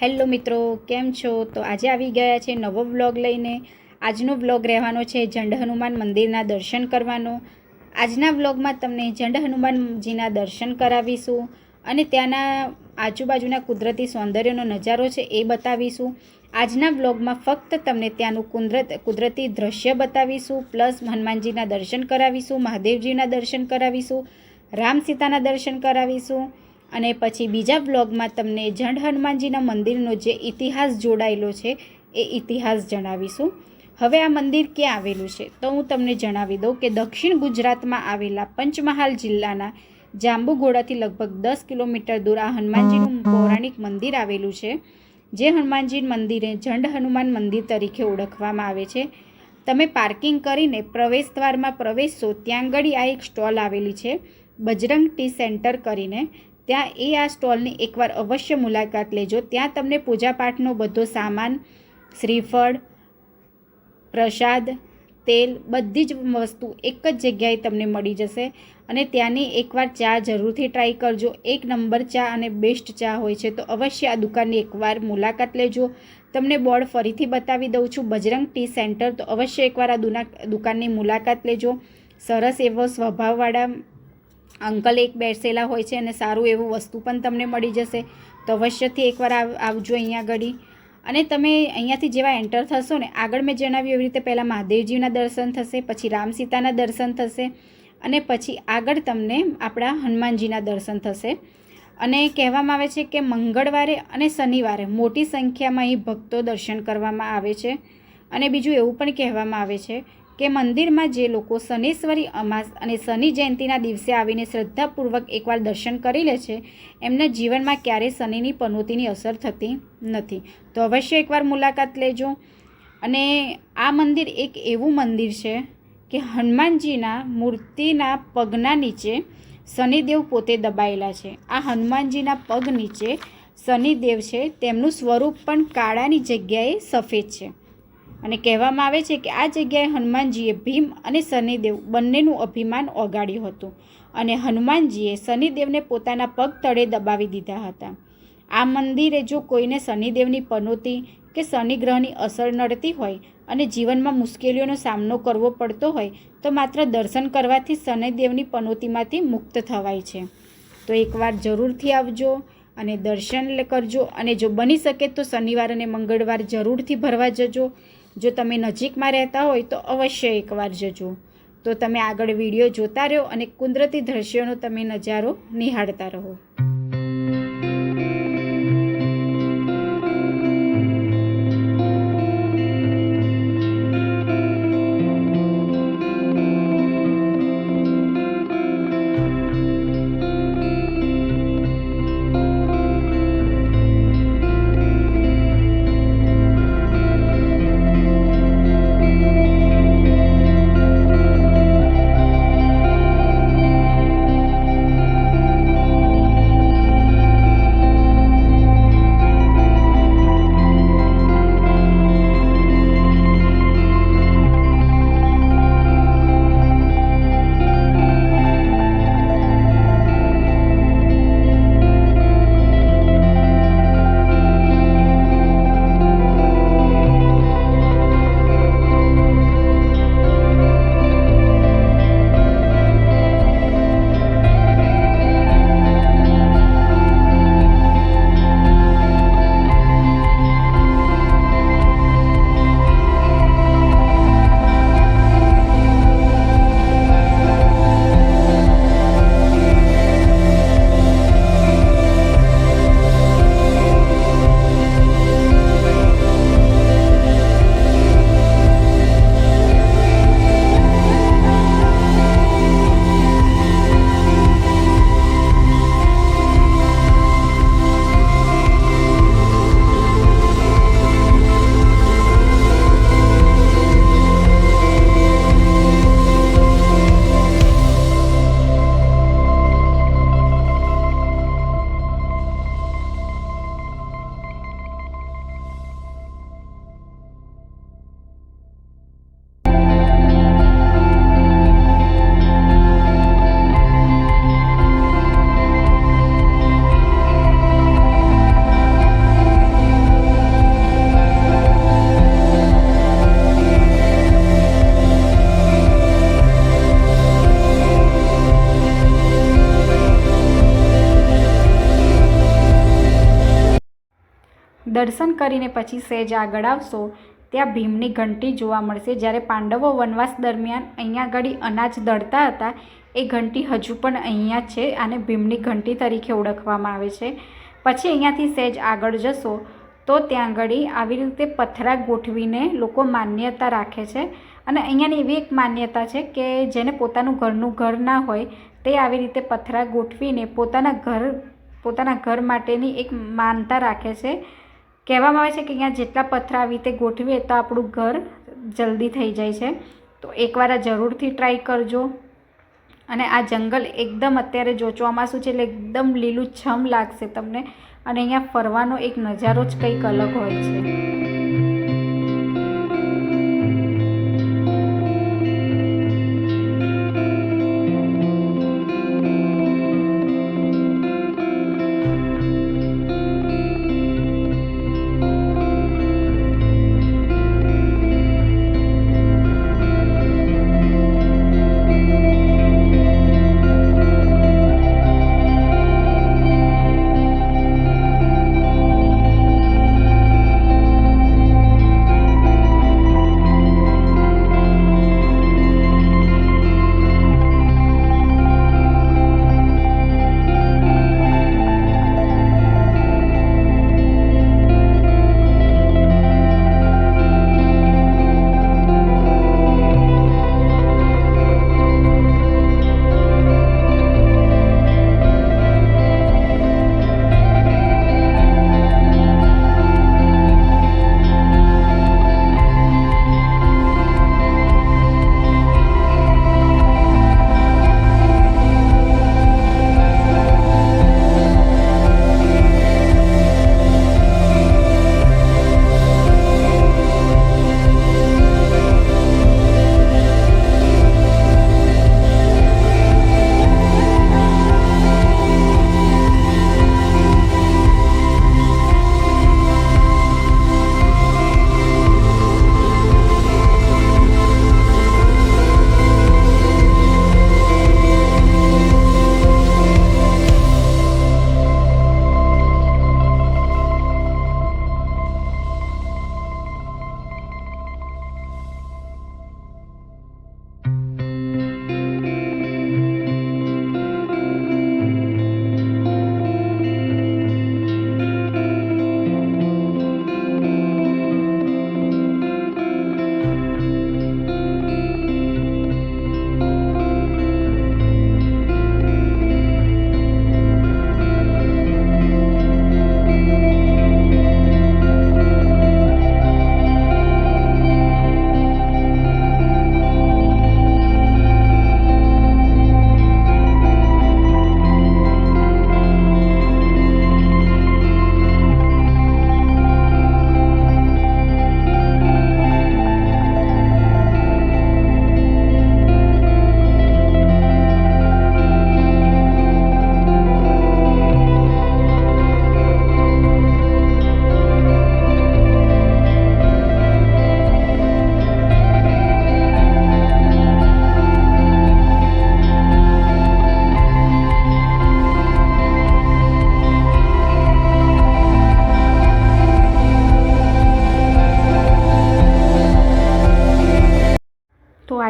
Hello મિત્રો, કેમ છો? તો આજે આવી ગયા છે નવો વ્લોગ લઈને. આજનો વ્લોગ રહેવાનો છે ઝંડ હનુમાન મંદિરના દર્શન કરવાનો. આજના વ્લોગમાં તમને ઝંડ હનુમાનજીના દર્શન કરાવીશું અને ત્યાંના આજુબાજુના કુદરતી સૌંદર્યનો નજારો છે એ બતાવીશું. આજના વ્લોગમાં ફક્ત તમને ત્યાંનું કુદરતી દ્રશ્ય બતાવીશું, પ્લસ હનુમાનજીના દર્શન કરાવીશું, મહાદેવજીના દર્શન કરાવીશું, રામ સીતાના દર્શન કરાવીશું અને પછી બીજા બ્લોગમાં તમને ઝંડ હનુમાનજીના મંદિરનો જે ઇતિહાસ જોડાયેલો છે એ ઇતિહાસ જણાવીશું. હવે આ મંદિર ક્યાં આવેલું છે તો હું તમને જણાવી દઉં કે દક્ષિણ ગુજરાતમાં આવેલા પંચમહાલ જિલ્લાના જાંબુઘોડાથી લગભગ 10 કિલોમીટર દૂર આ હનુમાનજીનું પૌરાણિક મંદિર આવેલું છે, જે હનુમાનજી મંદિરે ઝંડ હનુમાન મંદિર તરીકે ઓળખવામાં આવે છે. તમે પાર્કિંગ કરીને પ્રવેશ દ્વારમાં પ્રવેશશો ત્યાં આગળ આ એક સ્ટોલ આવેલી છે, બજરંગ ટી સેન્ટર કરીને. ત્યાં આ સ્ટોલની એકવાર અવશ્ય મુલાકાત લેજો. ત્યાં તમને પૂજાપાઠનો બધો સામાન, શ્રીફળ, પ્રસાદ, તેલ, બધી જ વસ્તુ એક જ જગ્યાએ તમને મળી જશે. અને ત્યાંની એકવાર ચા જરૂરથી ટ્રાય કરજો. એક નંબર ચા અને બેસ્ટ ચા હોય છે. તો અવશ્ય આ દુકાનની એકવાર મુલાકાત લેજો. તમને બોર્ડ ફરીથી બતાવી દઉં છું, બજરંગ ટી સેન્ટર. તો અવશ્ય એકવાર આ દુકાનની મુલાકાત લેજો. સરસ એવો સ્વભાવવાળા અંકલ એક બેસેલા હોય છે અને સારું એવું વસ્તુ પણ તમને મળી જશે. તો અવશ્યથી એકવાર આવજો અહીંયા આગળ. અને તમે અહીંયાથી જેવા એન્ટર થશો ને, આગળ મેં જણાવ્યું એવી રીતે પહેલાં મહાદેવજીના દર્શન થશે, પછી રામ સીતાના દર્શન થશે અને પછી આગળ તમને આપણા હનુમાનજીના દર્શન થશે. અને કહેવામાં આવે છે કે મંગળવારે અને શનિવારે મોટી સંખ્યામાં અહીં ભક્તો દર્શન કરવામાં આવે છે. અને બીજું એવું પણ કહેવામાં આવે છે કે મંદિરમાં જે લોકો શનેશ્વરી અમાસ અને શનિ જયંતિના દિવસે આવીને શ્રદ્ધાપૂર્વક એકવાર દર્શન કરી લે છે, એમના જીવનમાં ક્યારેય શનિની પનોતીની અસર થતી નથી. તો અવશ્ય એકવાર મુલાકાત લેજો. અને આ મંદિર એક એવું મંદિર છે કે હનુમાનજીના મૂર્તિના પગના નીચે શનિદેવ પોતે દબાયેલા છે. આ હનુમાનજીના પગ નીચે શનિદેવ છે, તેમનું સ્વરૂપ પણ કાળાની જગ્યાએ સફેદ છે. અને કહેવામાં આવે છે કે આ જગ્યાએ હનુમાનજીએ ભીમ અને શનિદેવ બંનેનું અભિમાન ઓગાળ્યું હતું અને હનુમાનજીએ શનિદેવને પોતાના પગ તળે દબાવી દીધા હતા. આ મંદિરે જો કોઈને શનિદેવની પનોતી કે શનિગ્રહની અસર નડતી હોય અને જીવનમાં મુશ્કેલીઓનો સામનો કરવો પડતો હોય તો માત્ર દર્શન કરવાથી શનિદેવની પનોતીમાંથી મુક્ત થવાય છે. તો એકવાર જરૂરથી આવજો અને દર્શન કરજો. અને જો બની શકે તો શનિવાર અને મંગળવાર જરૂરથી ભરવા જજો. જો તમે નજીકમાં રહેતા હોય તો અવશ્ય એકવાર જજો. તો તમે આગળ વિડીયો જોતા રહો અને કુદરતી દ્રશ્યોનો તમે નજારો નિહાળતા રહો. દર્શન કરીને પછી સહેજ આગળ આવશો ત્યાં ભીમની ઘંટી જોવા મળશે. જ્યારે પાંડવો વનવાસ દરમિયાન અહીંયા આગળ અનાજ દળતા હતા એ ઘંટી હજુ પણ અહીંયા જ છે. આને ભીમની ઘંટી તરીકે ઓળખવામાં આવે છે. પછી અહીંયાથી સહેજ આગળ જશો તો ત્યાં આગળ આવી રીતે પથરા ગોઠવીને લોકો માન્યતા રાખે છે. અને અહીંયાની એવી એક માન્યતા છે કે જેને પોતાનું ઘરનું ઘર ના હોય તે આવી રીતે પથરા ગોઠવીને પોતાના ઘર માટેની એક માનતા રાખે છે. કહેવામાં આવે છે કે અહીંયા જેટલા પથરા આવી રીતે ગોઠવીએ તો આપણું ઘર જલ્દી થઈ જાય છે. તો એકવાર આ જરૂરથી ટ્રાય કરજો. અને આ જંગલ એકદમ અત્યારે જો ચોમાસું છે એટલે એકદમ લીલુંછમ લાગશે તમને. અને અહીંયા ફરવાનો એક નજારો જ કંઈક અલગ હોય છે.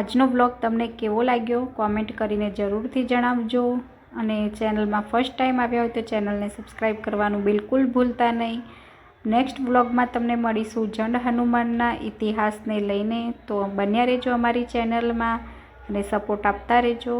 આજનો વ્લોગ તમને કેવો લાગ્યો કોમેન્ટ કરીને જરૂરથી જણાવજો. અને ચેનલમાં ફર્સ્ટ ટાઈમ આવ્યા હોય તો ચેનલને સબસ્ક્રાઈબ કરવાનું બિલકુલ ભૂલતા નહીં. નેક્સ્ટ વ્લોગમાં તમને મળીશું જંડ હનુમાનના ઇતિહાસને લઈને. તો બન્યા રહેજો અમારી ચેનલમાં અને સપોર્ટ આપતા રહેજો.